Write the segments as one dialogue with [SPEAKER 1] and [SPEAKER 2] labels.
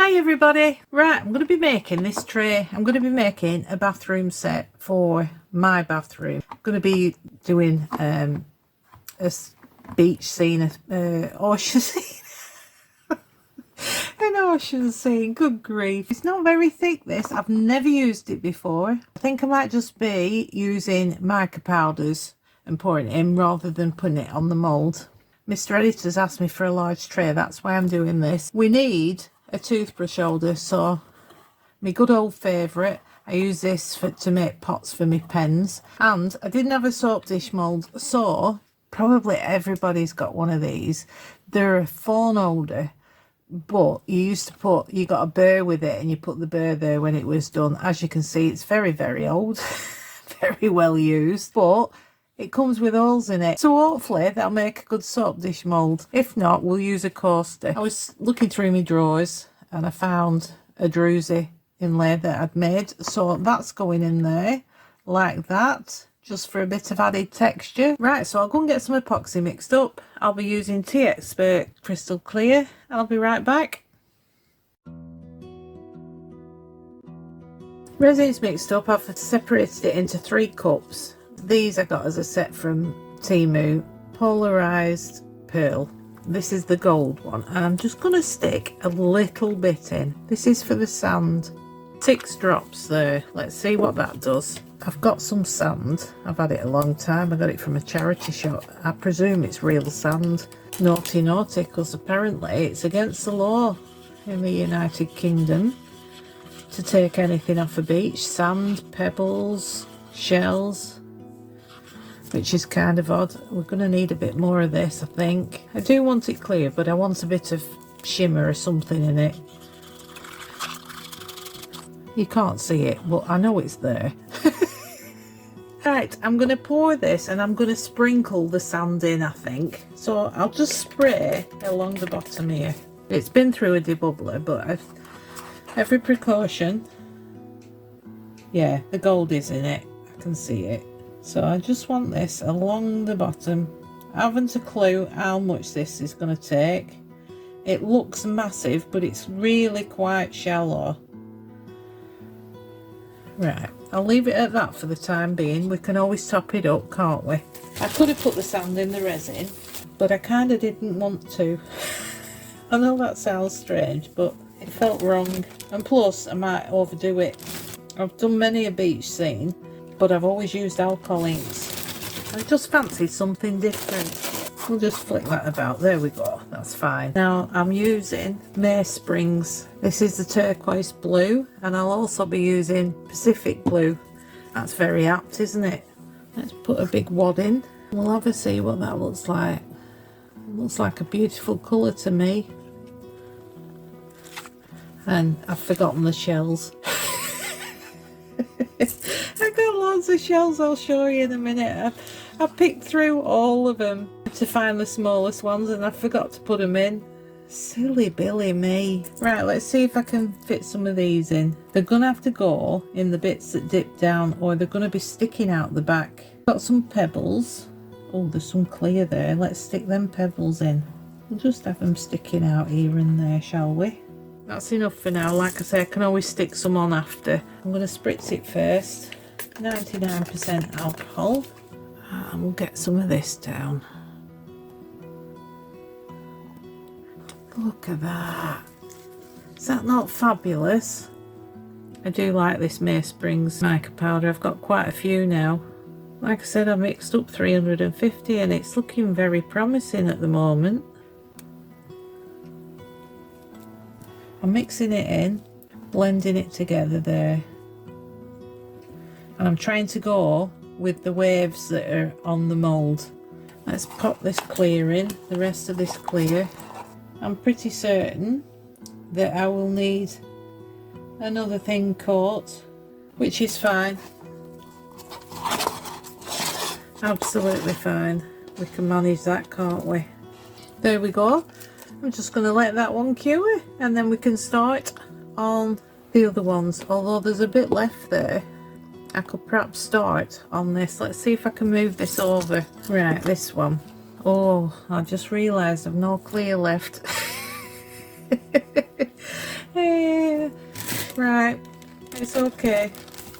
[SPEAKER 1] Hi everybody. Right, I'm going to be making this tray. I'm going to be making a bathroom set for my bathroom. I'm going to be doing a beach scene, ocean scene. An ocean scene, good grief. It's not very thick, this. I've never used it before. I think I might just be using mica powders and pouring it in rather than putting it on the mould. Mr. Editor's asked me for a large tray, that's why I'm doing this. We need a toothbrush holder, so my good old favourite. I use this to make pots for my pens, and I didn't have a soap dish mould, so probably everybody's got one of these. They're a phone holder, but you got a burr with it and you put the burr there when it was done. As you can see, it's very, very old. Very well used, but it comes with holes in it, so hopefully that'll make a good soap dish mould. If not, we'll use a coaster. I was looking through my drawers and I found a druzy inlay that I'd made, so that's going in there like that, just for a bit of added texture. Right, so I'll go and get some epoxy mixed up. I'll be using Teexpert Crystal Clear. I'll be right back. Resin's mixed up. I've separated it into 3 cups. These I got as a set from Temu, polarized pearl. This is the gold one, and I'm just going to stick a little bit in. This is for the sand. 6 drops there. Let's see what that does. I've got some sand. I've had it a long time. I got it from a charity shop. I presume it's real sand. Naughty naughty, because apparently it's against the law in the United Kingdom to take anything off a beach. Sand, pebbles, shells, which is kind of odd. We're going to need a bit more of this, I think. I do want it clear, but I want a bit of shimmer or something in it. You can't see it, but I know it's there. Right, I'm going to pour this and I'm going to sprinkle the sand in, I think. So I'll just spray along the bottom here. It's been through a debubbler, but every precaution. Yeah, the gold is in it. I can see it. So I just want this along the bottom. I haven't a clue how much this is going to take. It looks massive, but it's really quite shallow. Right, I'll leave it at that for the time being. We can always top it up, can't we? I could have put the sand in the resin, but I kind of didn't want to. I know that sounds strange, but it felt wrong. And plus, I might overdo it. I've done many a beach scene, but I've always used alcohol inks. I just fancied something different. We'll just flick that about. There we go. That's fine. Now I'm using Maysprings. This is the turquoise blue, and I'll also be using Pacific blue. That's very apt, isn't it? Let's put a big wad in. We'll have a see what that looks like. It looks like a beautiful colour to me. And I've forgotten the shells. I've got loads of shells, I'll show you in a minute. I picked through all of them to find the smallest ones, and I forgot to put them in. Silly Billy me. Right, let's see if I can fit some of these in. They're gonna have to go in the bits that dip down, or they're gonna be sticking out the back. Got some pebbles. Oh, there's some clear there. Let's stick them pebbles in. We'll just have them sticking out here and there, shall we? That's enough for now. Like I say, I can always stick some on after. I'm going to spritz it first. 99% alcohol. And we'll get some of this down. Look at that. Is that not fabulous? I do like this Maysprings mica powder. I've got quite a few now. Like I said, I mixed up 350 and it's looking very promising at the moment. I'm mixing it in, blending it together there, and I'm trying to go with the waves that are on the mould. Let's pop this clear in, the rest of this clear. I'm pretty certain that I will need another thin coat, which is fine. Absolutely fine. We can manage that, can't we? There we go. I'm just going to let that one cure, and then we can start on the other ones. Although there's a bit left there, I could perhaps start on this. Let's see if I can move this over. Right, this one. Oh, I just realised I've no clear left. Hey, Right, it's okay.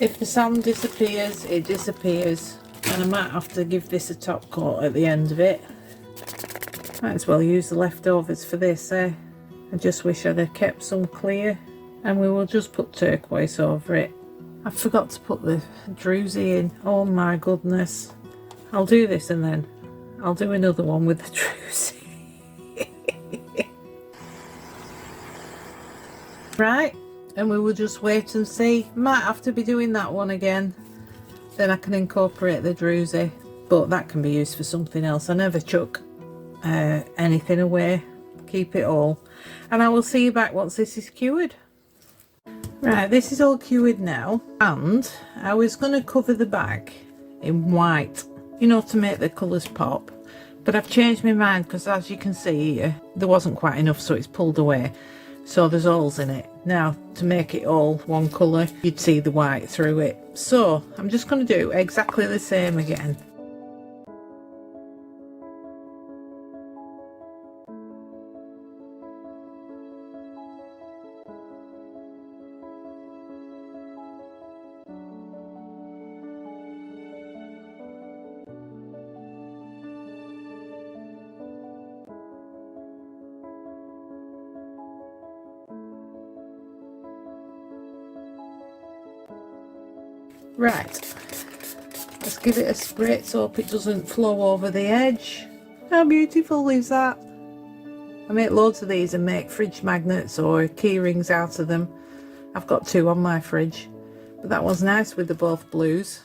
[SPEAKER 1] If the sand disappears, it disappears. And I might have to give this a top coat at the end of it. Might as well use the leftovers for this, eh? I just wish I'd have kept some clear. And we will just put turquoise over it. I forgot to put the druzy in. Oh my goodness. I'll do this and then I'll do another one with the druzy. Right, and we will just wait and see. Might have to be doing that one again. Then I can incorporate the druzy. But that can be used for something else. I never chuck anything away. Keep it all. And I will see you back once this is cured. Right, this is all cured now. And I was going to cover the back in white, you know, to make the colours pop. But I've changed my mind because, as you can see here, there wasn't quite enough, so it's pulled away. So there's holes in it. Now, to make it all one colour, you'd see the white through it. So I'm just going to do exactly the same again. Right, let's give it a spritz, hope it doesn't flow over the edge. How beautiful is that? I make loads of these and make fridge magnets or key rings out of them. I've got 2 on my fridge, but that was nice with the both blues.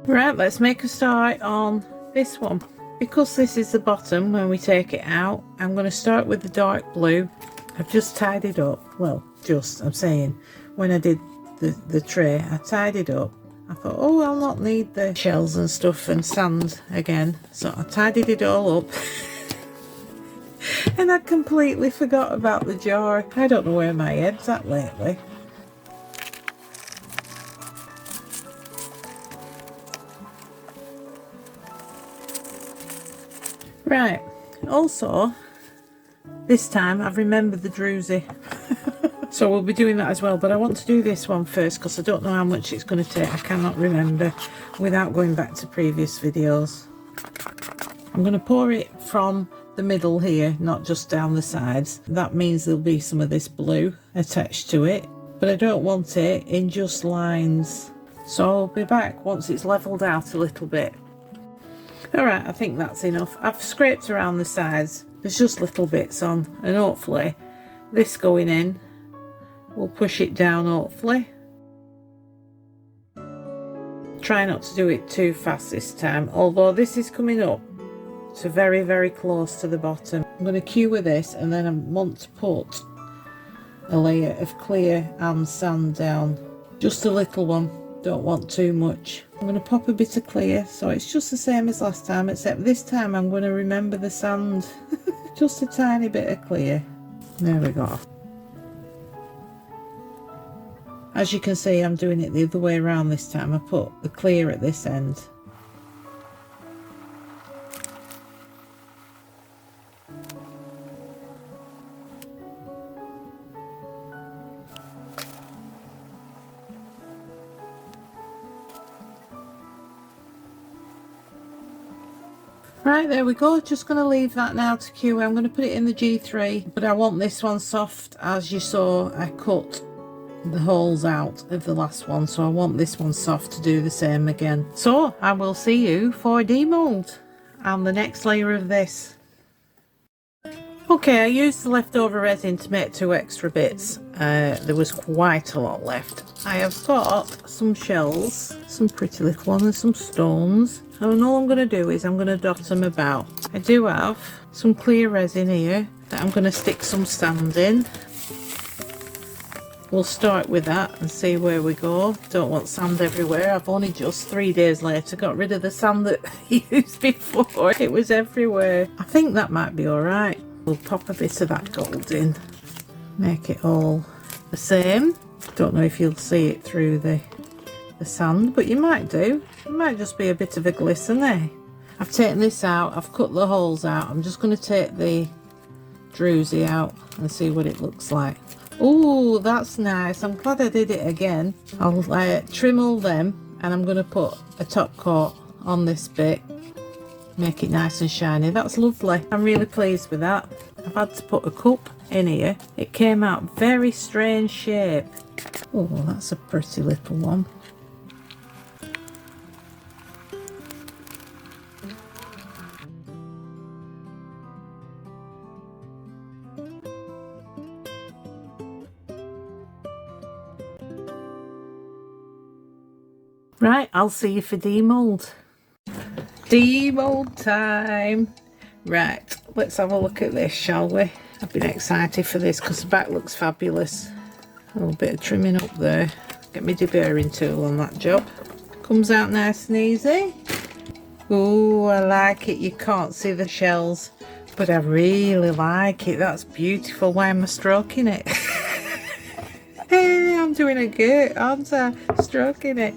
[SPEAKER 1] Right, let's make a start on this one. Because this is the bottom when we take it out, I'm going to start with the dark blue. I've just tied it up. Well, I'm saying, when I did the tray, I tied it up. I thought, oh, I'll not need the shells and stuff and sand again. So I tidied it all up. And I completely forgot about the jar. I don't know where my head's at lately. Right, also, this time I've remembered the druzy. So we'll be doing that as well, but I want to do this one first because I don't know how much it's going to take. I cannot remember without going back to previous videos. I'm going to pour it from the middle here, not just down the sides. That means there'll be some of this blue attached to it, but I don't want it in just lines. So I'll be back once it's leveled out a little bit. Alright, I think that's enough. I've scraped around the sides. There's just little bits on, and hopefully this going in will push it down, hopefully. Try not to do it too fast this time, although this is coming up to very, very close to the bottom. I'm going to cure this, and then I want to put a layer of clear and sand down. Just a little one, don't want too much. I'm going to pop a bit of clear, so it's just the same as last time, except this time I'm going to remember the sand. Just a tiny bit of clear. There we go. As you can see, I'm doing it the other way around this time. I put the clear at this end. Right, there we go. Just going to leave that now to cure. I'm going to put it in the G3, but I want this one soft. As you saw, I cut the holes out of the last one, so I want this one soft to do the same again. So I will see you for demold and the next layer of this. Okay, I used the leftover resin to make 2 extra bits. There was quite a lot left. I have got some shells, some pretty little ones, and some stones, and all I'm going to do is I'm going to dot them about. I do have some clear resin here that I'm going to stick some sand in. We'll start with that and see where we go. Don't want sand everywhere. I've only just 3 days later got rid of the sand that I used before. It was everywhere. I think that might be alright. We'll pop a bit of that gold in. Make it all the same. Don't know if you'll see it through the sand, but you might do. It might just be a bit of a glisten there. I've taken this out. I've cut the holes out. I'm just going to take the druzy out and see what it looks like. Oh, that's nice. I'm glad I did it again. I'll trim all them, and I'm going to put a top coat on this bit, make it nice and shiny. That's lovely. I'm really pleased with that. I've had to put a cup in here. It came out very strange shape. Oh, that's a pretty little one. Right, I'll see you for demould. Demould time. Right, let's have a look at this, shall we? I've been excited for this because the back looks fabulous. A little bit of trimming up there. Get my deburring tool on that job. Comes out nice and easy. Oh, I like it. You can't see the shells, but I really like it. That's beautiful. Why am I stroking it? Hey, I'm doing a good, aren't I? Stroking it.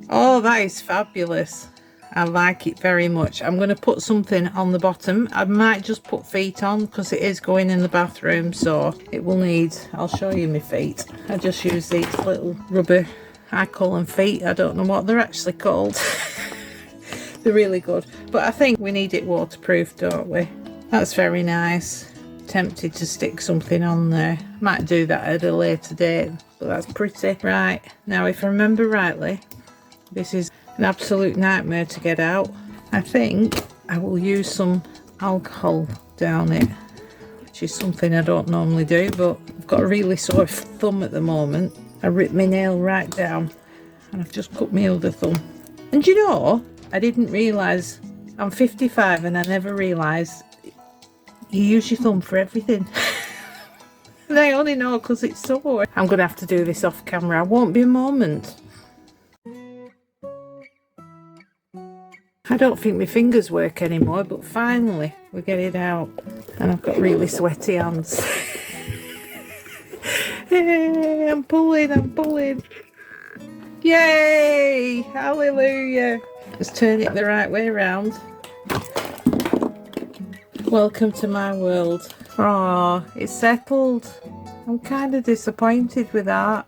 [SPEAKER 1] Oh, that is fabulous. I like it very much. I'm going to put something on the bottom. I might just put feet on because it is going in the bathroom, so it will need, I'll show you my feet. I just use these little rubber, I call them feet. I don't know what they're actually called. They're really good, but I think we need it waterproof, don't we? That's very nice. Tempted to stick something on there. Might do that at a later date, but that's pretty. Right, now if I remember rightly, this is an absolute nightmare to get out. I think I will use some alcohol down it, which is something I don't normally do, but I've got a really sore thumb at the moment. I ripped my nail right down and I've just cut my other thumb. And you know, I didn't realise, I'm 55 and I never realised you use your thumb for everything. And I only know because it's sore. I'm going to have to do this off camera. I won't be a moment. I don't think my fingers work anymore, but finally we get it out. And I've got really sweaty hands. Hey, I'm pulling. Yay! Hallelujah! Let's turn it the right way around. Welcome to my world. Oh, it's settled. I'm kind of disappointed with that.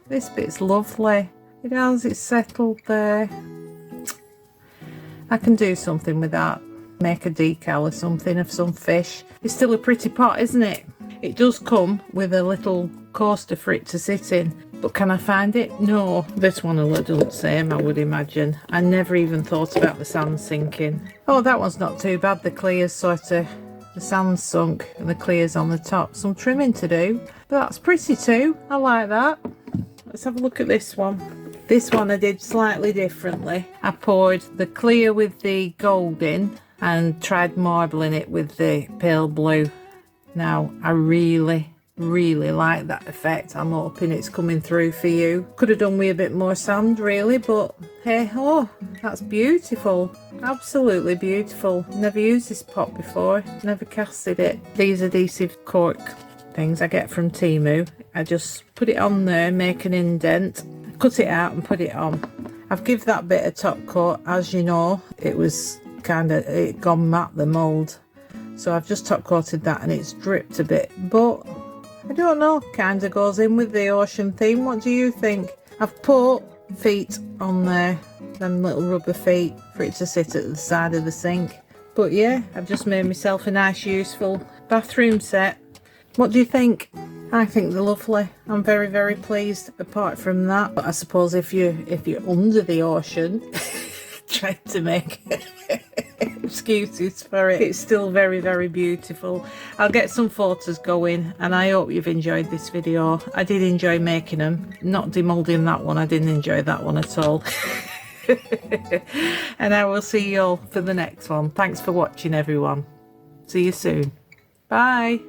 [SPEAKER 1] This bit's lovely. It has, it's settled there. I can do something with that. Make a decal or something of some fish. It's still a pretty pot, isn't it? It does come with a little coaster for it to sit in. But can I find it? No. This one will do the same, I would imagine. I never even thought about the sand sinking. Oh, that one's not too bad. The clear's sort of, the sand's sunk and the clear's on the top. Some trimming to do. But that's pretty too. I like that. Let's have a look at this one. This one I did slightly differently. I poured the clear with the gold in and tried marbling it with the pale blue. Now, I really like that effect. I'm hoping it's coming through for you. Could have done with a bit more sand really, but hey ho, that's beautiful. Absolutely beautiful. Never used this pot before. Never casted it. These adhesive cork things I get from Temu. I just put it on there, make an indent, cut it out and put it on. I've given that bit a top coat. As you know, it was it gone matte, the mould, so I've just top coated that and it's dripped a bit, but I don't know, kind of goes in with the ocean theme. What do you think? I've put feet on there, them little rubber feet for it to sit at the side of the sink. But yeah, I've just made myself a nice useful bathroom set. What do you think? I think they're lovely. I'm very pleased. Apart from that, but I suppose if you're under the ocean trying to make excuses for it, it's still very beautiful. I'll get some photos going and I hope you've enjoyed this video. I did enjoy making them. Not demoulding that one, I didn't enjoy that one at all. And I will see you all for the next one. Thanks for watching everyone. See you soon. Bye.